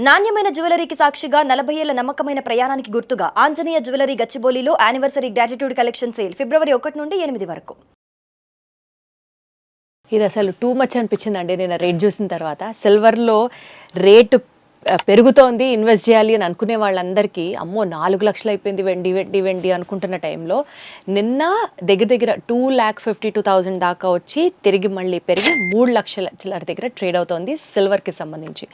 నాణ్యమైన జ్యువెలరీకి సాక్షిగా 40 ఏళ్ల నమ్మకమైన ప్రయాణానికి గుర్తుగా ఆంజనేయ జ్యువెలరీ గచ్చిబౌలిలో anniversary gratitude collection sale February 1 నుండి 8 వరకు. ఇది అసలు టూ మచ్ అనిపించిందండి నేను రేట్ చూసిన తర్వాత. సిల్వర్లో రేటు పెరుగుతోంది, ఇన్వెస్ట్ చేయాలి అని అనుకునే వాళ్ళందరికీ అమ్మో 4 లక్షలు అయిపోయింది వెండి వెండి వెండి అనుకుంటున్న టైంలో నిన్న దగ్గర 2,52,000 దాకా వచ్చి తిరిగి మళ్ళీ పెరిగి 3 లక్షల చిల్లర దగ్గర ట్రేడ్ అవుతోంది సిల్వర్కి సంబంధించి.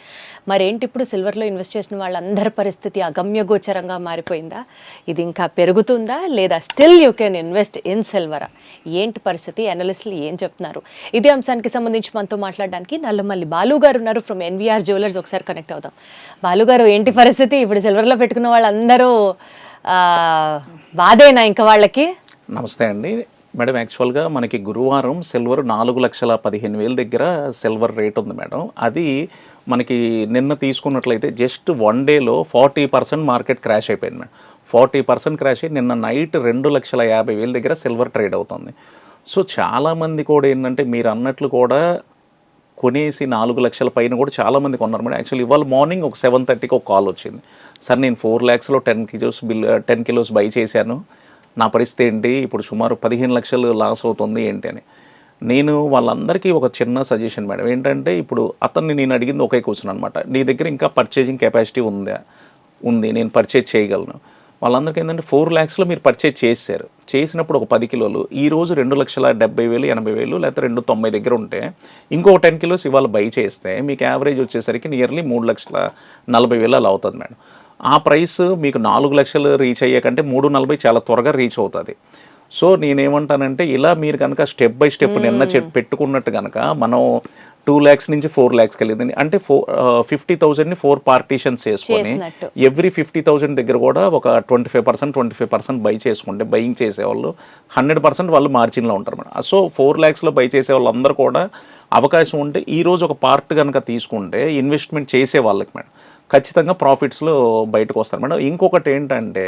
మరేంటి ఇప్పుడు సిల్వర్లో ఇన్వెస్ట్ చేసిన వాళ్ళందరి పరిస్థితి అగమ్యగోచరంగా మారిపోయిందా? ఇది ఇంకా పెరుగుతుందా లేదా still you can invest in సిల్వరా? ఏంటి పరిస్థితి? అనలిస్టులు ఏం చెప్తున్నారు? ఇదే అంశానికి సంబంధించి మనతో మాట్లాడడానికి నల్లమల్లి బాలు గారు ఉన్నారు ఫ్రమ్ ఎన్వీఆర్ జ్యువెలర్స్. ఒకసారి కనెక్ట్ అవుదాం. బాలుగారు, ఏంటి పరిస్థితి? ఇప్పుడు సిల్వర్లో పెట్టుకున్న వాళ్ళందరూ బాధేనా ఇంకా వాళ్ళకి? నమస్తే అండి మేడం. యాక్చువల్గా మనకి గురువారం సిల్వర్ 4,15,000 దగ్గర సిల్వర్ రేట్ ఉంది మేడం. అది మనకి నిన్న తీసుకున్నట్లయితే జస్ట్ 1 డేలో 40% మార్కెట్ క్రాష్ అయిపోయింది మేడం. 40% క్రాష్ అయ్యి నిన్న నైట్ 2,50,000 దగ్గర సిల్వర్ ట్రేడ్ అవుతుంది. సో చాలామంది కూడా ఏంటంటే మీరు అన్నట్లు కూడా కొనేసి 4 లక్షల పైన కూడా చాలామంది కొన్నారు మేడం. యాక్చువల్లీ ఇవాళ మార్నింగ్ ఒక 7:30కి ఒక కాల్ వచ్చింది. సార్ నేను 4 lakhsలో 10 kilos బై చేశాను, నా పరిస్థితి ఏంటి, ఇప్పుడు సుమారు 15 లక్షలు లాస్ అవుతుంది ఏంటి అని. నేను వాళ్ళందరికీ ఒక చిన్న సజెషన్ మేడం ఏంటంటే, ఇప్పుడు అతన్ని నేను అడిగింది ఒకే క్వశ్చన్ అనమాట, నీ దగ్గర ఇంకా పర్చేజింగ్ కెపాసిటీ ఉంది, నేను పర్చేజ్ చేయగలను. వాళ్ళందరికీ ఏంటంటే 4 lakhsలో మీరు పర్చేజ్ చేశారు, చేసినప్పుడు ఒక 10 కిలోలు ఈరోజు 2,70,000 80,000 లేకపోతే 2,90 దగ్గర ఉంటే ఇంకో 10 kilos ఇవాళ బై చేస్తే మీకు యావరేజ్ వచ్చేసరికి నియర్లీ 3,40,000 అలా అవుతుంది మేడం. ఆ ప్రైస్ మీకు 4 లక్షలు రీచ్ అయ్యే కంటే 3,40 చాలా త్వరగా రీచ్ అవుతుంది. సో నేనేమంటానంటే, ఇలా మీరు కనుక స్టెప్ బై స్టెప్ నిన్న పెట్టుకున్నట్టు కనుక మనం 2 lakhs నుంచి 4 lakhs కలిగింది అంటే 50,000ని 4 పార్టీషన్స్ చేసుకొని ఎవ్రీ 50,000 దగ్గర కూడా ఒక 25% బై చేసుకుంటే బయింగ్ చేసేవాళ్ళు 100% వాళ్ళు మార్జిన్లో ఉంటారు మేడం. సో 4 lakhsలో బై చేసే వాళ్ళందరూ కూడా అవకాశం ఉంటే ఈరోజు ఒక పార్ట్ కనుక తీసుకుంటే ఇన్వెస్ట్మెంట్ చేసే వాళ్ళకి మేడం ఖచ్చితంగా ప్రాఫిట్స్లో బయటకు వస్తారు మేడం. ఇంకొకటి ఏంటంటే,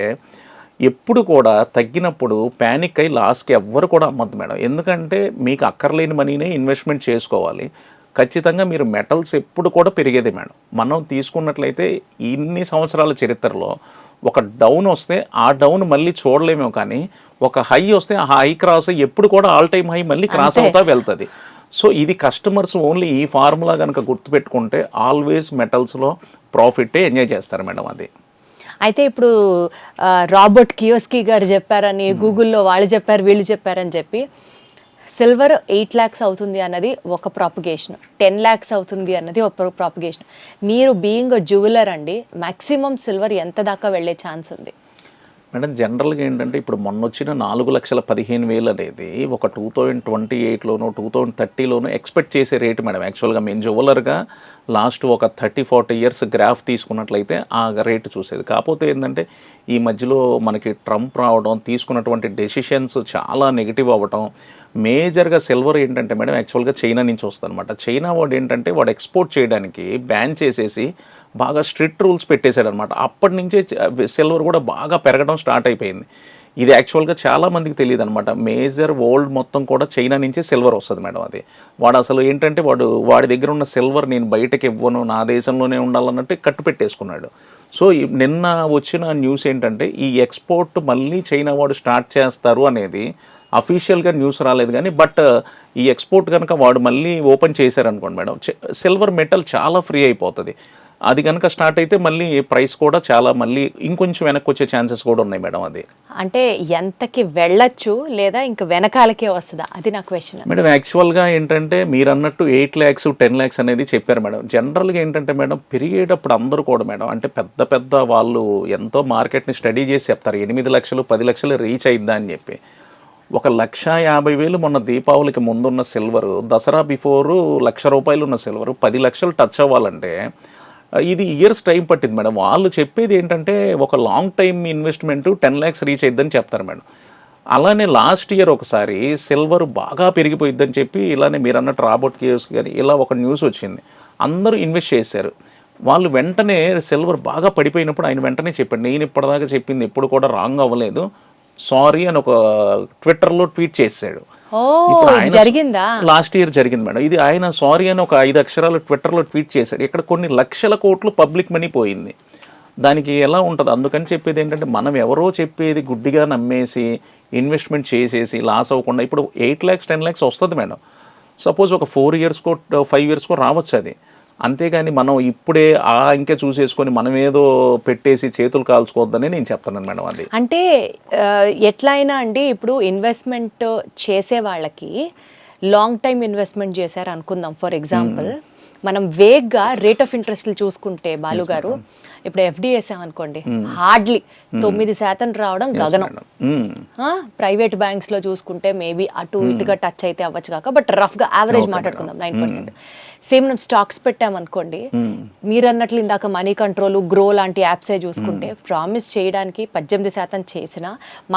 ఎప్పుడు కూడా తగ్గినప్పుడు ప్యానిక్ అయ్యి లాస్కి ఎవ్వరు కూడా అమ్మద్దు మేడం. ఎందుకంటే మీకు అక్కర్లేని మనీనే ఇన్వెస్ట్మెంట్ చేసుకోవాలి. ఖచ్చితంగా మీరు మెటల్స్ ఎప్పుడు కూడా పెరిగేది మేడం. మనం తీసుకున్నట్లయితే ఇన్ని సంవత్సరాల చరిత్రలో ఒక డౌన్ వస్తే ఆ డౌన్ మళ్ళీ చూడలేమో, కానీ ఒక హై వస్తే ఆ హై క్రాస్ ఎప్పుడు కూడా ఆల్ టైమ్ హై మళ్ళీ క్రాస్ అవుతా వెళ్తుంది. సో ఇది కస్టమర్స్ ఓన్లీ ఈ ఫార్ములా కనుక గుర్తుపెట్టుకుంటే ఆల్వేస్ మెటల్స్లో ప్రాఫిట్టే ఎంజాయ్ చేస్తారు మేడం. అది అయితే ఇప్పుడు రాబర్ట్ కియోస్కీ గారు చెప్పారని, గూగుల్లో వాళ్ళు చెప్పారు వీళ్ళు చెప్పారని చెప్పి సిల్వర్ 8 lakhs అవుతుంది అన్నది ఒక ప్రాపగేషన్, 10 lakhs అవుతుంది అన్నది ఒక ప్రాపగేషన్. మీరు బీయింగ్ జ్యువెలర్ అండి, మ్యాక్సిమం సిల్వర్ ఎంత దాకా వెళ్ళే ఛాన్స్ ఉంది మేడం? జనరల్గా ఏంటంటే, ఇప్పుడు మొన్న వచ్చిన 4,15,000 అనేది ఒక 2028లోనో 2030లోనో ఎక్స్పెక్ట్ చేసే రేటు మేడం. యాక్చువల్గా మేము జ్యువెలర్గా లాస్ట్ ఒక 30-40 years గ్రాఫ్ తీసుకున్నట్లయితే ఆ రేటు చూసేది. కాకపోతే ఏంటంటే, ఈ మధ్యలో మనకి ట్రంప్ రావడం, తీసుకున్నటువంటి డెసిషన్స్ చాలా నెగిటివ్ అవ్వటం, మేజర్గా సిల్వర్ ఏంటంటే మేడం యాక్చువల్గా చైనా నుంచి వస్తుంది అనమాట. చైనా వాడు ఏంటంటే వాడు ఎక్స్పోర్ట్ చేయడానికి బ్యాన్ చేసేసి బాగా స్ట్రిక్ట్ రూల్స్ పెట్టేశాడు అనమాట. అప్పటి నుంచే సిల్వర్ కూడా బాగా పెరగడం స్టార్ట్ అయిపోయింది. ఇది యాక్చువల్గా చాలామందికి తెలియదు అనమాట. మేజర్ వరల్డ్ మొత్తం కూడా చైనా నుంచే సిల్వర్ వస్తుంది మేడం. అది వాడు అసలు ఏంటంటే వాడి దగ్గర ఉన్న సిల్వర్ నేను బయటకి ఇవ్వను, నా దేశంలోనే ఉండాలన్నట్టు కట్టు పెట్టేసుకున్నాడు. సో నిన్న వచ్చిన న్యూస్ ఏంటంటే, ఈ ఎక్స్పోర్ట్ మళ్ళీ చైనా వాడు స్టార్ట్ చేస్తారు అనేది అఫీషియల్గా న్యూస్ రాలేదు, కానీ బట్ ఈ ఎక్స్పోర్ట్ కనుక వాడు మళ్ళీ ఓపెన్ చేశారనుకోండి మేడం, సిల్వర్ మెటల్ చాలా ఫ్రీ అయిపోతుంది. అది కనుక స్టార్ట్ అయితే మళ్ళీ ప్రైస్ కూడా చాలా మళ్ళీ ఇంకొంచెం వెనక్కి వచ్చే ఛాన్సెస్ కూడా ఉన్నాయి మేడం. అది అంటే ఎంతకి వెళ్ళొచ్చు లేదా ఇంకా వెనకాలకే వస్తుందా, అది నా క్వశ్చన్ మేడం. యాక్చువల్గా ఏంటంటే మీరు అన్నట్టు 8 lakhs 10 lakhs అనేది చెప్పారు మేడం. జనరల్గా ఏంటంటే మేడం, పెరిగేటప్పుడు అందరూ కూడా మేడం అంటే పెద్ద వాళ్ళు ఎంతో మార్కెట్ని స్టడీ చేసి చెప్తారు 8 లక్షలు 10 లక్షలు రీచ్ అయిద్దా అని చెప్పి. 1,50,000 మొన్న దీపావళికి ముందున్న సిల్వరు, దసరా బిఫోరు ₹1,00,000 ఉన్న సిల్వరు 10 లక్షలు టచ్ అవ్వాలంటే ఇది ఇయర్స్ టైం పట్టింది మేడం. వాళ్ళు చెప్పేది ఏంటంటే ఒక long time investment 10 lakhs reach అయిద్దని చెప్తారు మేడం. అలానే లాస్ట్ ఇయర్ ఒకసారి సిల్వర్ బాగా పెరిగిపోయిద్దని చెప్పి ఇలానే మీరు అన్నట్టు రాబర్ట్ కియోస్కీ కానీ ఇలా ఒక న్యూస్ వచ్చింది. అందరూ ఇన్వెస్ట్ చేశారు. వాళ్ళు వెంటనే సిల్వర్ బాగా పడిపోయినప్పుడు ఆయన వెంటనే చెప్పాడు, నేను ఇప్పటిదాకా చెప్పింది ఎప్పుడు కూడా రాంగ్ అవ్వలేదు, సారీ అని ఒక ట్విట్టర్లో ట్వీట్ చేశాడు. ఓ ఇప్పుడు ఆయన జరిగిందా? లాస్ట్ ఇయర్ జరిగింది మేడం. ఇది ఆయన సారీ అని ఒక 5 అక్షరాలు ట్విట్టర్లో ట్వీట్ చేశాడు. ఇక్కడ కొన్ని లక్షల కోట్లు పబ్లిక్ మనీ పోయింది. దానికి ఎలా ఉంటుంది? అందుకని చెప్పేది ఏంటంటే మనం ఎవరో చెప్పేది గుడ్డిగా నమ్మేసి ఇన్వెస్ట్మెంట్ చేసేసి లాస్ అవ్వకుండా, ఇప్పుడు 8 lakhs 10 lakhs వస్తుంది మేడం. సపోజ్ ఒక 4 yearsకో 5 yearsకో రావచ్చు అది. అంతేగాని మనం ఇప్పుడే ఇంకే చూసేసుకొని మనం ఏదో పెట్టేసి చేతులు కాల్చుకోవద్దని నేను చెప్తాను మేడం. అది అంటే ఎట్లా అయినా అండి, ఇప్పుడు ఇన్వెస్ట్మెంట్ చేసే వాళ్ళకి లాంగ్ టైం ఇన్వెస్ట్మెంట్ చేశారు అనుకుందాం. ఫర్ ఎగ్జాంపుల్ మనం వేగ్గా రేట్ ఆఫ్ ఇంట్రెస్ట్లు చూసుకుంటే బాలు గారు, ఇప్పుడు ఎఫ్డి వేసామనుకోండి, హార్డ్లీ 9% రావడం గగనం. ప్రైవేట్ బ్యాంక్స్ లో చూసుకుంటే మేబీ అటు ఇటుగా టచ్ అయితే అవ్వచ్చు కాక, బట్ రఫ్ గా యావరేజ్ మాట్లాడుకుందాం 9%. సేమ్ మనం స్టాక్స్ పెట్టామనుకోండి, మీరు అన్నట్లు ఇందాక మనీ కంట్రోల్, గ్రో లాంటి యాప్సే చూసుకుంటే ప్రామిస్ చేయడానికి 18% చేసిన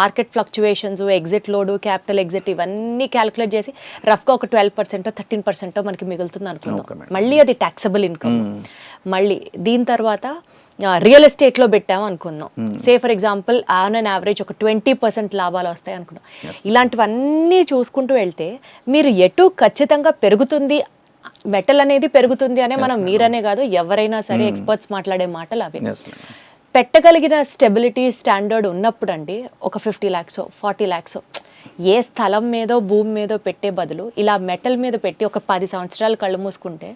market fluctuations, exit load, capital exit ఇవన్నీ క్యాలిక్యులేట్ చేసి రఫ్గా ఒక 12% 13% మనకి మిగులుతుంది అనుకుందాం. మళ్ళీ అది ట్యాక్సబుల్ ఇన్కమ్. మళ్ళీ దీని తర్వాత రియల్ ఎస్టేట్లో పెట్టాము అనుకుందాం, say for example on an average ఒక 20% లాభాలు వస్తాయి అనుకున్నాం. ఇలాంటివన్నీ చూసుకుంటూ వెళ్తే మీరు ఎటు ఖచ్చితంగా పెరుగుతుంది, మెటల్ అనేది పెరుగుతుంది అనే మనం మీరనే కాదు ఎవరైనా సరే ఎక్స్పర్ట్స్ మాట్లాడే మాటలు అవి. పెట్టగలిగిన స్టెబిలిటీ స్టాండర్డ్ ఉన్నప్పుడు అండి, ఒక 50 lakhs 40 lakhs ఏ స్థలం మీదో భూమి మీదో పెట్టే బదులు ఇలా మెటల్ మీద పెట్టి ఒక 10 సంవత్సరాలు కళ్ళు మూసుకుంటే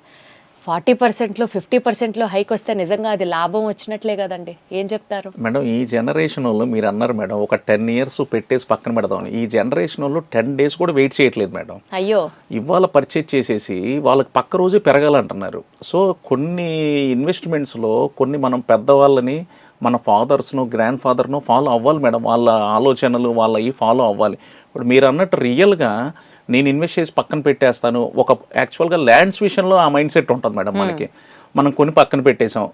40%లో 50%లో హైక్ వస్తే నిజంగా అది లాభం వచ్చినట్లే కదండి. ఏం చెప్తారు మేడం? ఈ జనరేషన్ వాళ్ళు మీరు అన్నారు మేడం, ఒక 10 years పెట్టేసి పక్కన పెడదాం. ఈ జనరేషన్ వాళ్ళు 10 days కూడా వెయిట్ చేయట్లేదు మేడం. అయ్యో, ఇవాళ పర్చేజ్ చేసేసి వాళ్ళకి పక్క రోజే పెరగాలంటున్నారు. సో కొన్ని ఇన్వెస్ట్మెంట్స్లో కొన్ని మనం పెద్దవాళ్ళని, మన ఫాదర్స్ను, గ్రాండ్ ఫాదర్ను ఫాలో అవ్వాలి మేడం. వాళ్ళ ఆలోచనలు వాళ్ళ ఫాలో అవ్వాలి. ఇప్పుడు మీరు అన్నట్టు రియల్గా నేను ఇన్వెస్ట్ చేసి పక్కన పెట్టేస్తాను, ఒక యాక్చువల్గా ల్యాండ్స్ విషయంలో ఆ మైండ్ సెట్ ఉంటుంది మేడం. మనం కొని పక్కన పెట్టేసాం,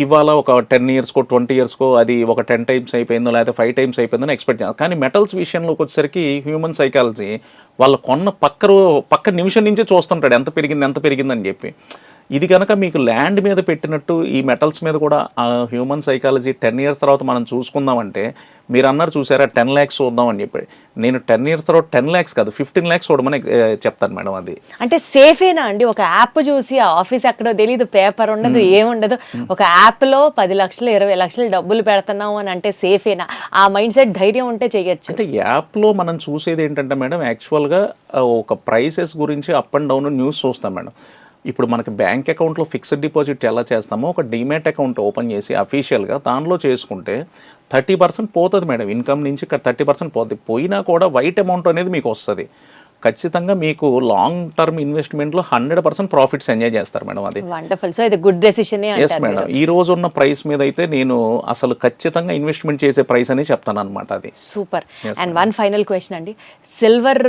ఇవాళ ఒక 10 yearsకో 20 yearsకో అది ఒక 10 times అయిపోయిందో లేకపోతే 5 times అయిపోయిందో ఎక్స్పెక్ట్ చేయాలి. కానీ మెటల్స్ విషయంలోకి వచ్చేసరికి హ్యూమన్ సైకాలజీ వాళ్ళు కొన్న పక్క నిమిషం నుంచే చూస్తుంటాడు ఎంత పెరిగిందని చెప్పి. ఇది కనుక మీకు ల్యాండ్ మీద పెట్టినట్టు ఈ మెటల్స్ మీద కూడా హ్యూమన్ సైకాలజీ 10 years తర్వాత మనం చూసుకుందామంటే, మీరు అన్నారు చూసారా 10 lakhs చూద్దాం అని చెప్పి, నేను 10 years తర్వాత 10 lakhs కాదు 15 lakhs చూడమని చెప్తాను మేడం. అది అంటే సేఫేనా అండి? ఒక యాప్ చూసి ఆ ఆఫీస్ ఎక్కడో తెలియదు, పేపర్ ఉండదు, ఏముండదు, ఒక యాప్లో 10 లక్షలు 20 లక్షలు డబ్బులు పెడుతున్నాం అని అంటే సేఫేనా? ఆ మైండ్ సెట్ ధైర్యం ఉంటే చేయొచ్చు. అంటే యాప్లో మనం చూసేది ఏంటంటే మేడం, యాక్చువల్గా ఒక ప్రైసెస్ గురించి అప్ అండ్ డౌన్ న్యూస్ చూస్తాం మేడం. ఇప్పుడు మనకి బ్యాంక్ అకౌంట్లో ఫిక్స్డ్ డిపాజిట్ ఎలా చేస్తామో, ఒక డీమ్యాట్ అకౌంట్ ఓపెన్ చేసి అఫీషియల్గా దానిలో చేసుకుంటే 30% పోతుంది మేడం. ఇన్కమ్ నుంచి 30% పోతుంది. పోయినా కూడా వైట్ అమౌంట్ అనేది మీకు వస్తుంది. ఖచ్చితంగా మీకు లాంగ్ టర్మ్ ఇన్వెస్ట్మెంట్లో 100% ప్రాఫిట్స్ ఎంజాయ్ చేస్తారు మేడం. అది వండర్ఫుల్. సో ఇది గుడ్ డెసిషన్. Yes madam. ఈ రోజు ఉన్న ప్రైస్ మీద అయితే నేను అసలు ఖచ్చితంగా ఇన్వెస్ట్మెంట్ చేసే ప్రైస్ అని చెప్తాను అనమాట. అది super. And one final question అండి, సిల్వర్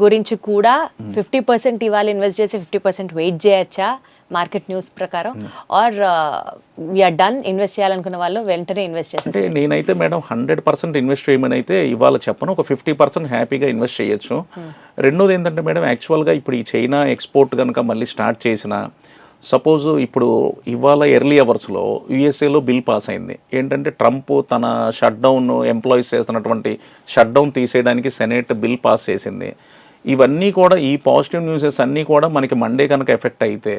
గురించి కూడా 50% ఇవాళ ఇన్వెస్ట్ చేసి 50% వెయిట్ చేయొచ్చా మార్కెట్ న్యూస్ ప్రకారం, ఆర్ వీఆర్ డన్ ఇన్వెస్ట్ చేయాలనుకున్న వాళ్ళు వెంటనే ఇన్వెస్ట్ చేస్తే? నేనైతే మేడం 100% ఇన్వెస్ట్ చేయమని అయితే ఇవాళ చెప్పను. ఒక 50% హ్యాపీగా ఇన్వెస్ట్ చేయొచ్చు. రెండోది ఏంటంటే మేడం, యాక్చువల్గా ఇప్పుడు ఈ చైనా ఎక్స్పోర్ట్ కనుక మళ్ళీ స్టార్ట్ చేసిన, సపోజ్ ఇప్పుడు ఇవాళ ఎర్లీ అవర్స్లో యూఎస్ఏలో బిల్ పాస్ అయింది. ఏంటంటే ట్రంప్ తన షట్ డౌన్ ఎంప్లాయీస్ చేస్తున్నటువంటి షట్ డౌన్ తీసేయడానికి సెనేట్ బిల్ పాస్ చేసింది. ఇవన్నీ కూడా ఈ పాజిటివ్ న్యూసెస్ అన్నీ కూడా మనకి మండే కనుక ఎఫెక్ట్ అయితే,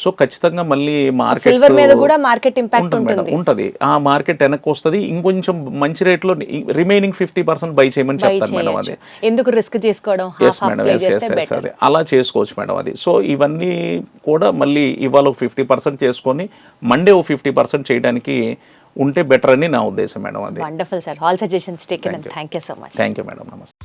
సో ఖచ్చితంగా మళ్ళీ సిల్వర్ మీద కూడా మార్కెట్ ఇంపాక్ట్ ఉంటుంది. ఆ మార్కెట్ వెనక్కి వస్తుంది. ఇంకొంచెం మంచి రేట్లో రిమైనింగ్ 50% బై చేయమని చెప్తాను మేడం. అది ఎందుకు రిస్క్ చేసుకోవడం? అలా చేసుకోవచ్చు మేడం. అది సో ఇవన్నీ కూడా మళ్ళీ ఇవాళ 50% చేసుకొని మండే 50% చేయడానికి ఉంటే బెటర్ అని నా ఉద్దేశం మేడం. అది wonderful sir. All suggestions taken. Thank you so much. Thank you madam. నమస్తే.